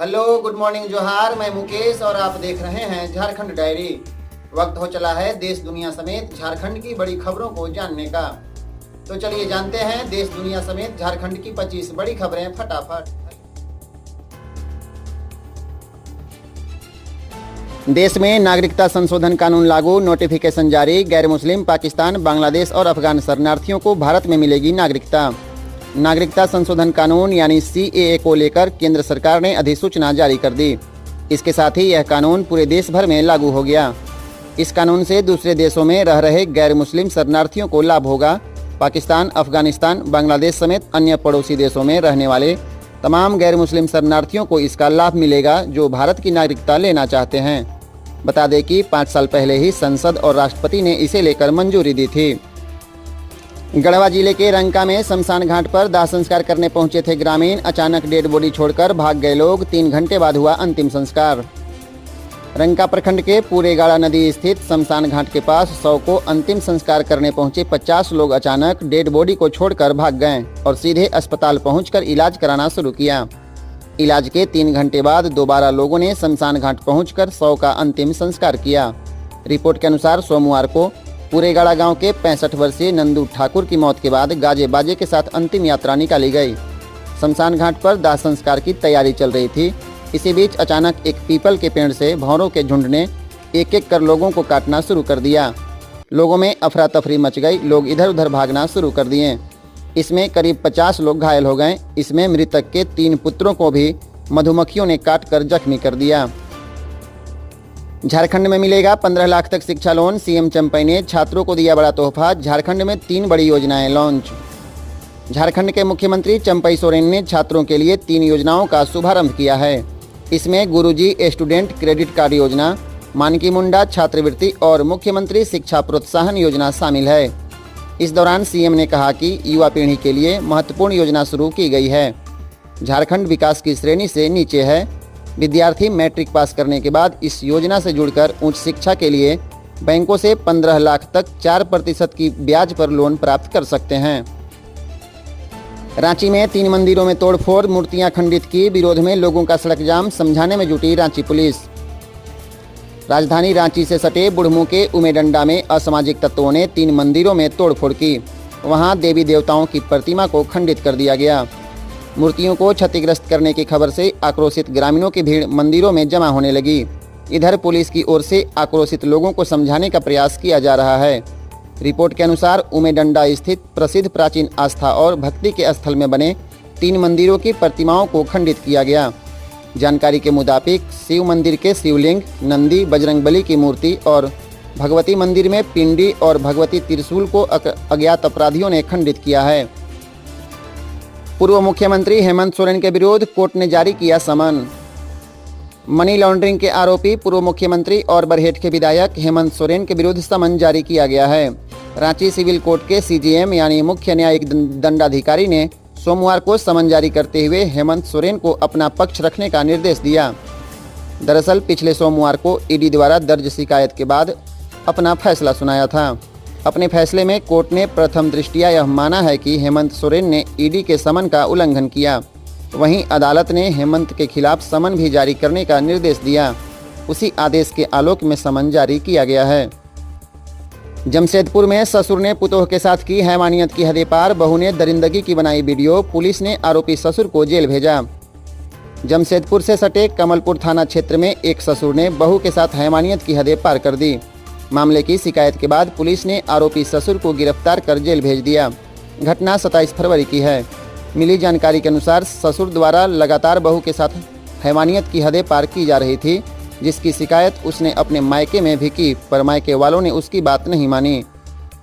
Hello, good morning, जोहार। मैं मुकेश और आप देख रहे हैं झारखंड डायरी। वक्त हो चला है देश दुनिया समेत झारखंड की बड़ी खबरों को जानने का। तो चलिए जानते हैं देश दुनिया समेत झारखंड की 25 बड़ी खबरें फटाफट। देश में नागरिकता संशोधन कानून लागू, नोटिफिकेशन जारी। गैर मुस्लिम पाकिस्तान, बांग्लादेश और अफगान शरणार्थियों को भारत में मिलेगी नागरिकता। नागरिकता संशोधन कानून यानी CAA को लेकर केंद्र सरकार ने अधिसूचना जारी कर दी। इसके साथ ही यह कानून पूरे देश भर में लागू हो गया। इस कानून से दूसरे देशों में रह रहे गैर मुस्लिम शरणार्थियों को लाभ होगा। पाकिस्तान, अफगानिस्तान, बांग्लादेश समेत अन्य पड़ोसी देशों में रहने वाले तमाम गैर मुस्लिम शरणार्थियों को इसका लाभ मिलेगा जो भारत की नागरिकता लेना चाहते हैं। बता दें कि 5 साल पहले ही संसद और राष्ट्रपति ने इसे लेकर मंजूरी दी थी। गढ़वा जिले के रंका में शमशान घाट पर दाह संस्कार करने पहुंचे थे ग्रामीण। अचानक डेड बॉडी छोड़कर भाग गए लोग। 3 घंटे बाद हुआ अंतिम संस्कार। रंका प्रखंड के पूरेगाड़ा नदी स्थित शमशान घाट के पास 100 को अंतिम संस्कार करने पहुंचे 50 लोग अचानक डेड बॉडी को छोड़कर भाग गए और सीधे अस्पताल पहुंचकर इलाज कराना शुरू किया। इलाज के 3 घंटे बाद दोबारा लोगों ने शमशान घाट पहुंचकर 100 का अंतिम संस्कार किया। रिपोर्ट के अनुसार सोमवार को पूरेगाड़ा गांव के 65 वर्षीय नंदू ठाकुर की मौत के बाद गाजे बाजे के साथ अंतिम यात्रा निकाली गई। शमशान घाट पर दाह संस्कार की तैयारी चल रही थी। इसी बीच अचानक एक पीपल के पेड़ से भौरों के झुंड ने एक-एक कर लोगों को काटना शुरू कर दिया। लोगों में अफरा तफरी मच गई। लोग इधर उधर भागना शुरू कर दिए। इसमें करीब 50 लोग घायल हो गए। इसमें मृतक के 3 पुत्रों को भी मधुमक्खियों ने काटकर जख्मी कर दिया। झारखंड में मिलेगा 15 लाख तक शिक्षा लोन। सीएम चंपई ने छात्रों को दिया बड़ा तोहफा। झारखंड में 3 बड़ी योजनाएं लॉन्च। झारखंड के मुख्यमंत्री चंपई सोरेन ने छात्रों के लिए 3 योजनाओं का शुभारंभ किया है। इसमें गुरुजी स्टूडेंट क्रेडिट कार्ड योजना, मानकी मुंडा छात्रवृत्ति और मुख्यमंत्री शिक्षा प्रोत्साहन योजना शामिल है। इस दौरान सीएम ने कहा कि युवा पीढ़ी के लिए महत्वपूर्ण योजना शुरू की गई है। झारखंड विकास की श्रेणी से नीचे है। विद्यार्थी मैट्रिक पास करने के बाद इस योजना से जुड़कर उच्च शिक्षा के लिए बैंकों से 15 लाख तक 4% की ब्याज पर लोन प्राप्त कर सकते हैं। रांची में 3 मंदिरों में तोड़फोड़, मूर्तियां खंडित की। विरोध में लोगों का सड़क जाम, समझाने में जुटी रांची पुलिस। राजधानी रांची से सटे बुढ़मू के उमेडंडा में असामाजिक तत्वों ने 3 मंदिरों में तोड़फोड़ की। वहां देवी देवताओं की प्रतिमा को खंडित कर दिया गया। मूर्तियों को क्षतिग्रस्त करने की खबर से आक्रोशित ग्रामीणों की भीड़ मंदिरों में जमा होने लगी। इधर पुलिस की ओर से आक्रोशित लोगों को समझाने का प्रयास किया जा रहा है। रिपोर्ट के अनुसार उमेडंडा स्थित प्रसिद्ध प्राचीन आस्था और भक्ति के स्थल में बने 3 मंदिरों की प्रतिमाओं को खंडित किया गया। जानकारी के मुताबिक शिव मंदिर के शिवलिंग, नंदी, बजरंगबली की मूर्ति और भगवती मंदिर में पिंडी और भगवती त्रिशूल को अज्ञात अपराधियों ने खंडित किया है। पूर्व मुख्यमंत्री हेमंत सोरेन के विरुद्ध कोर्ट ने जारी किया समन। मनी लॉन्ड्रिंग के आरोपी पूर्व मुख्यमंत्री और बरहेट के विधायक हेमंत सोरेन के विरुद्ध समन जारी किया गया है। रांची सिविल कोर्ट के CJM यानी मुख्य न्यायिक दंडाधिकारी ने सोमवार को समन जारी करते हुए हेमंत सोरेन को अपना पक्ष रखने का निर्देश दिया। दरअसल पिछले सोमवार को ईडी द्वारा दर्ज शिकायत के बाद अपना फैसला सुनाया था। अपने फैसले में कोर्ट ने प्रथम दृष्टया यह माना है कि हेमंत सोरेन ने ईडी के समन का उल्लंघन किया। वहीं अदालत ने हेमंत के खिलाफ समन भी जारी करने का निर्देश दिया। उसी आदेश के आलोक में समन जारी किया गया है। जमशेदपुर में ससुर ने पुतोह के साथ की हैवानियत की हदें पार। बहू ने दरिंदगी की बनाई वीडियो। पुलिस ने आरोपी ससुर को जेल भेजा। जमशेदपुर से सटे कमलपुर थाना क्षेत्र में एक ससुर ने बहू के साथ हैवानियत की हदें पार कर दी। मामले की शिकायत के बाद पुलिस ने आरोपी ससुर को गिरफ्तार कर जेल भेज दिया। घटना 27 फरवरी की है। मिली जानकारी के अनुसार ससुर द्वारा लगातार बहू के साथ हैवानियत की हदें पार की जा रही थी, जिसकी शिकायत उसने अपने मायके में भी की, पर मायके वालों ने उसकी बात नहीं मानी।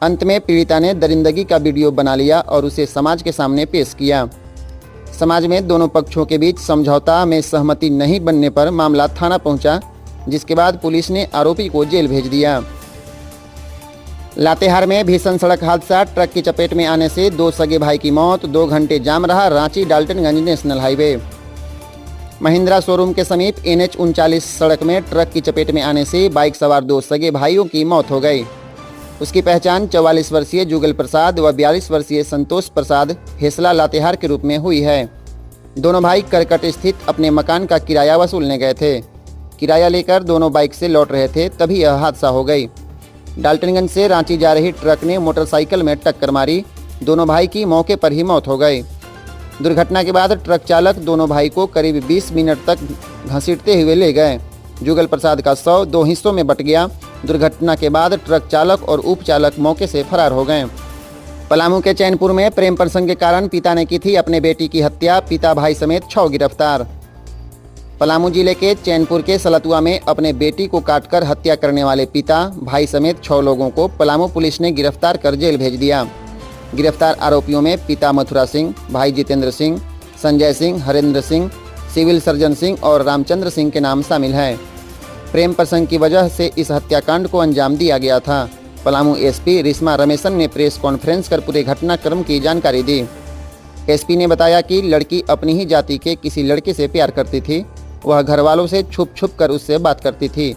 अंत में पीड़िता ने दरिंदगी का वीडियो बना लिया और उसे समाज के सामने पेश किया। समाज में दोनों पक्षों के बीच समझौता में सहमति नहीं बनने पर मामला थाना पहुंचा, जिसके बाद पुलिस ने आरोपी को जेल भेज दिया। लातेहार में भीषण सड़क हादसा। ट्रक की चपेट में आने से 2 सगे भाई की मौत। 2 घंटे जाम रहा Ranchi Daltonganj national highway. Mahindra showroom के समीप NH 39 सड़क में ट्रक की चपेट में आने से बाइक सवार 2 सगे भाइयों की मौत हो गई। उसकी पहचान 44 वर्षीय जुगल प्रसाद व 42 वर्षीय संतोष प्रसाद हेसला लातेहार के रूप में हुई है। दोनों भाई करकट स्थित अपने मकान का किराया वसूलने गए थे। किराया लेकर दोनों बाइक से लौट रहे थे, तभी यह हादसा हो गई। डाल्टनगंज से रांची जा रही ट्रक ने मोटरसाइकिल में टक्कर मारी। दोनों भाई की मौके पर ही मौत हो गई। दुर्घटना के बाद ट्रक चालक दोनों भाई को करीब 20 मिनट तक घसीटते हुए ले गए। जुगल प्रसाद का शव 2 हिस्सों में बट गया। दुर्घटना के बाद ट्रक चालक और उपचालक मौके से फरार हो गए। पलामू के चैनपुर में प्रेम प्रसंग के कारण पिता ने की थी अपने बेटी की हत्या। पिता भाई समेत 6 गिरफ्तार। पलामू जिले के चैनपुर के सलतुआ में अपने बेटी को काटकर हत्या करने वाले पिता भाई समेत 6 लोगों को पलामू पुलिस ने गिरफ्तार कर जेल भेज दिया। गिरफ्तार आरोपियों में पिता मथुरा सिंह, भाई जितेंद्र सिंह, संजय सिंह, हरेंद्र सिंह, सिविल सर्जन सिंह और रामचंद्र सिंह के नाम शामिल हैं। प्रेम प्रसंग की वजह से इस हत्याकांड को अंजाम दिया गया था। पलामू एसपी रिश्मा रमेशन ने प्रेस कॉन्फ्रेंस कर पूरे घटनाक्रम की जानकारी दी। एसपी ने बताया कि लड़की अपनी ही जाति के किसी लड़के से प्यार करती थी। वह घर वालों से छुप छुप कर उससे बात करती थी।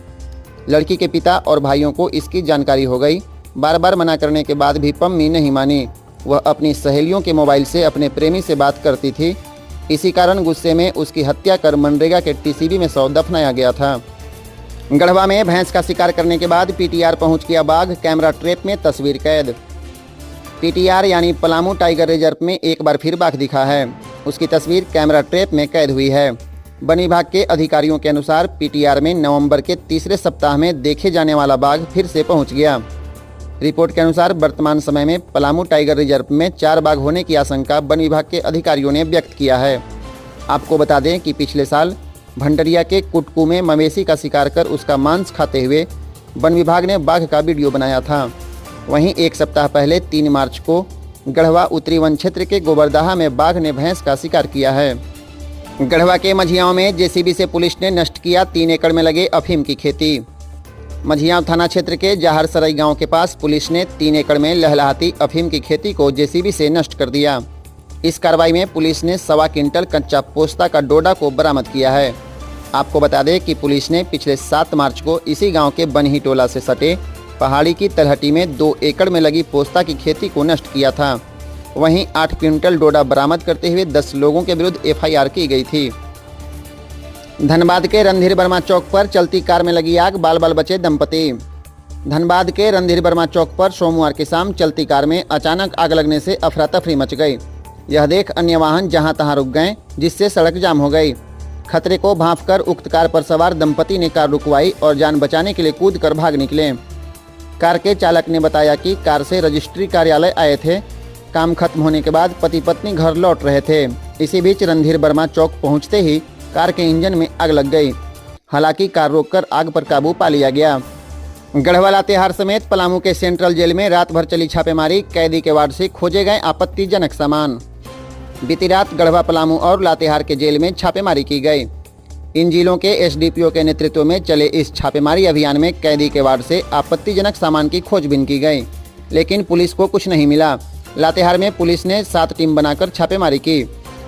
लड़की के पिता और भाइयों को इसकी जानकारी हो गई। बार बार मना करने के बाद भी पम्मी नहीं मानी। वह अपनी सहेलियों के मोबाइल से अपने प्रेमी से बात करती थी। इसी कारण गुस्से में उसकी हत्या कर मनरेगा के टीसीबी में शव दफनाया गया था। गढ़वा में भैंस का शिकार करने के बाद पीटीआर पहुंच गया बाघ। कैमरा ट्रैप में तस्वीर कैद। पीटीआर यानी पलामू टाइगर रिजर्व में एक बार फिर बाघ दिखा है। उसकी तस्वीर कैमरा ट्रैप में कैद हुई है। वन विभाग के अधिकारियों के अनुसार पीटीआर में नवंबर के तीसरे सप्ताह में देखे जाने वाला बाघ फिर से पहुंच गया। रिपोर्ट के अनुसार वर्तमान समय में पलामू टाइगर रिजर्व में 4 बाघ होने की आशंका वन विभाग के अधिकारियों ने व्यक्त किया है। आपको बता दें कि पिछले साल भंडरिया के कुटकू में मवेशी का शिकार कर उसका मांस खाते हुए वन विभाग ने बाघ का वीडियो बनाया था। वहीं एक सप्ताह पहले 3 मार्च को गढ़वा उत्तरी वन क्षेत्र के गोबरदाहा में बाघ ने भैंस का शिकार किया है। गढ़वा के मझियाओं में जेसीबी से पुलिस ने नष्ट किया 3 एकड़ में लगे अफीम की खेती। मझियाव थाना क्षेत्र के जाहर सराई गांव के पास पुलिस ने 3 एकड़ में लहलहाती अफीम की खेती को जेसीबी से नष्ट कर दिया। इस कार्रवाई में पुलिस ने 1.25 क्विंटल कच्चा पोस्ता का डोडा को बरामद किया है। आपको बता दें कि पुलिस ने पिछले 7 मार्च को इसी गांव के बनही टोला से सटे पहाड़ी की तलहटी में 2 एकड़ में लगी पोस्ता की खेती को नष्ट किया था। वहीं 8 क्विंटल डोडा बरामद करते हुए 10 लोगों के विरुद्ध एफआईआर की गई थी। धनबाद के रणधीर वर्मा चौक पर चलती कार में लगी आग, बाल बाल बचे दंपति। धनबाद के रणधीर वर्मा चौक पर सोमवार की शाम चलती कार में अचानक आग लगने से अफरा तफरी मच गई। यह देख अन्य वाहन जहां तहां रुक गए, जिससे सड़क जाम हो गई। खतरे को भांपकर उक्त कार पर सवार दंपति ने कार रुकवाई और जान बचाने के लिए कूद कर भाग निकले। कार के चालक ने बताया कि कार से रजिस्ट्री कार्यालय आए थे। काम खत्म होने के बाद पति पत्नी घर लौट रहे थे। इसी बीच रणधीर वर्मा चौक पहुंचते ही कार के इंजन में आग लग गई। हालांकि कार रोककर आग पर काबू पा लिया गया। गढ़वा लातेहार समेत पलामू के सेंट्रल जेल में रात भर चली छापेमारी। कैदी के वार्ड से खोजे गए आपत्तिजनक सामान। बीती रात गढ़वा, पलामू और लातेहार के जेल में छापेमारी की गई। इन जिलों के एसडीपीओ के नेतृत्व में चले इस छापेमारी अभियान में कैदी के वार्ड से आपत्तिजनक सामान की खोजबीन की गई, लेकिन पुलिस को कुछ नहीं मिला। लातेहार में पुलिस ने 7 टीम बनाकर छापेमारी की।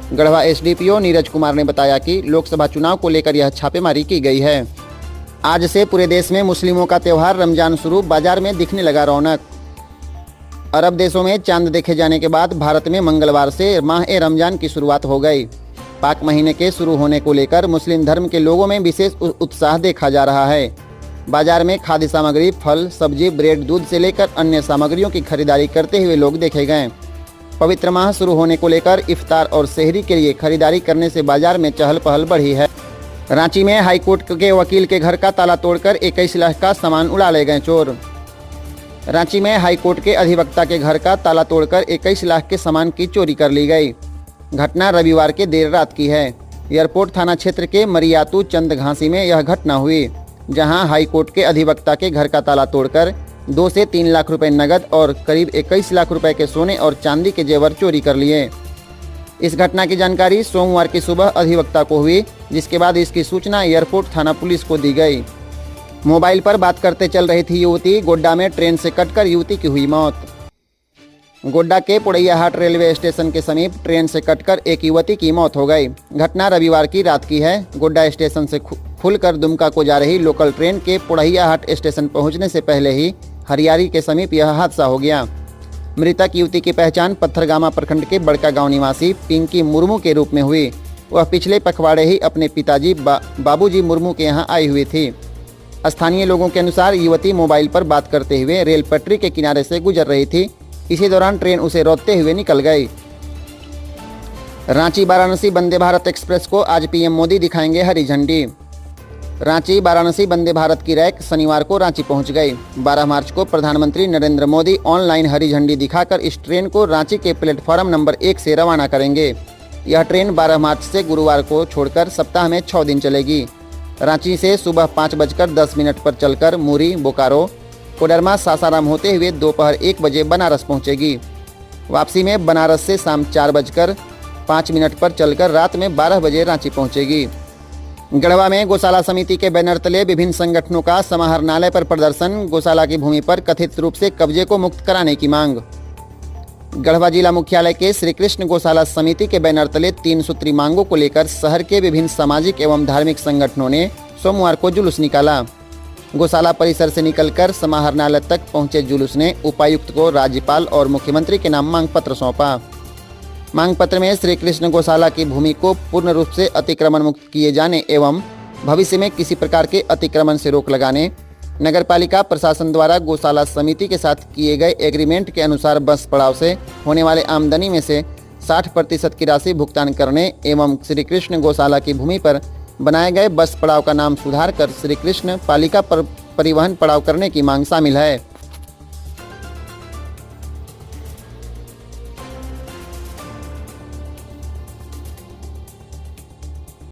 गढ़वा एसडीपीओ नीरज कुमार ने बताया कि लोकसभा चुनाव को लेकर यह छापेमारी की गई है। आज से पूरे देश में मुस्लिमों का त्यौहार रमजान शुरू, बाजार में दिखने लगा रौनक। अरब देशों में चांद देखे जाने के बाद भारत में मंगलवार से माह ए रमजान की शुरुआत हो गई। पाक महीने के शुरू होने को लेकर मुस्लिम धर्म के लोगों में विशेष उत्साह देखा जा रहा है। बाजार में खाद्य सामग्री, फल, सब्जी, ब्रेड, दूध से लेकर अन्य सामग्रियों की खरीदारी करते हुए लोग देखे गए। पवित्र माह शुरू होने को लेकर इफ्तार और सेहरी के लिए खरीदारी करने से बाजार में चहल पहल बढ़ी है। रांची में हाईकोर्ट के वकील के घर का ताला तोड़कर 21 लाख का सामान उड़ा ले गए चोर। रांची में हाईकोर्ट के अधिवक्ता के घर का ताला तोड़कर 21 लाख के सामान की चोरी कर ली गई। घटना रविवार के देर रात की है। एयरपोर्ट थाना क्षेत्र के मरियातू चंद घासी में यह घटना हुई, जहां हाईकोर्ट के अधिवक्ता के घर का ताला तोड़कर 2 से 3 लाख रुपए नगद और करीब 21 लाख रुपए के सोने और चांदी के जेवर चोरी कर लिए। इस घटना की जानकारी सोमवार की सुबह अधिवक्ता को हुई, जिसके बाद इसकी सूचना एयरपोर्ट थाना पुलिस को दी गई। मोबाइल पर बात करते चल रही थी युवती। गोड्डा में ट्रेन से कटकर युवती की हुई मौत। गोड्डा के पुड़ैयाहाट रेलवे स्टेशन के समीप ट्रेन से कटकर एक युवती की मौत हो गई। घटना रविवार की रात की है। गोड्डा स्टेशन से खुलकर दुमका को जा रही लोकल ट्रेन के पुड़ैयाहाट स्टेशन पहुंचने से पहले ही हरियारी के समीप यह हादसा हो गया। मृतक युवती की पहचान पत्थरगामा प्रखंड के बड़का गांव निवासी पिंकी मुर्मू के रूप में हुई। वह पिछले पखवाड़े ही अपने पिताजी बाबूजी मुर्मू के यहाँ आई हुई थी। स्थानीय लोगों के अनुसार युवती मोबाइल पर बात करते हुए रेल पटरी के किनारे से गुजर रही थी। इसी दौरान ट्रेन उसे रोकते हुए निकल गई। रांची वाराणसी वंदे भारत एक्सप्रेस को आज पीएम मोदी दिखाएंगे हरी झंडी। रांची वाराणसी वंदे भारत की रैक शनिवार को रांची पहुंच गई। 12 मार्च को प्रधानमंत्री नरेंद्र मोदी ऑनलाइन हरी झंडी दिखाकर इस ट्रेन को रांची के प्लेटफॉर्म नंबर 1 से रवाना करेंगे। यह ट्रेन 12 मार्च से गुरुवार को छोड़कर सप्ताह में 6 दिन चलेगी। रांची से सुबह 5:10 पर चलकर मुरी, बोकारो, कोडरमा, सासाराम होते हुए दोपहर 1 बजे बनारस पहुंचेगी। वापसी में बनारस से शाम 4:05 पर चलकर रात में 12 बजे रांची पहुंचेगी। गढ़वा में गौशाला समिति के बैनर तले विभिन्न संगठनों का समाहरणालय पर प्रदर्शन। गौशाला की भूमि पर कथित रूप से कब्जे को मुक्त कराने की मांग। गढ़वा जिला मुख्यालय के श्री कृष्ण गौशाला समिति के बैनर तले 3 सूत्री मांगों को लेकर शहर के विभिन्न सामाजिक एवं धार्मिक संगठनों ने सोमवार को जुलूस निकाला। गौशाला परिसर से निकलकर समाहरणालय तक पहुंचे जुलूस ने उपायुक्त को राज्यपाल और मुख्यमंत्री के नाम मांग पत्र सौंपा। मांग पत्र में श्री कृष्ण गौशाला की भूमि को पूर्ण रूप से अतिक्रमण मुक्त किए जाने एवं भविष्य में किसी प्रकार के अतिक्रमण से रोक लगाने, नगरपालिका प्रशासन द्वारा गौशाला समिति के साथ किए गए एग्रीमेंट के अनुसार बस पड़ाव से होने वाले आमदनी में से 60% की राशि भुगतान करने एवं श्री कृष्ण गौशाला की भूमि पर बनाए गए बस पड़ाव का नाम सुधार कर श्री कृष्ण पालिका पर परिवहन पड़ाव करने की मांग शामिल है।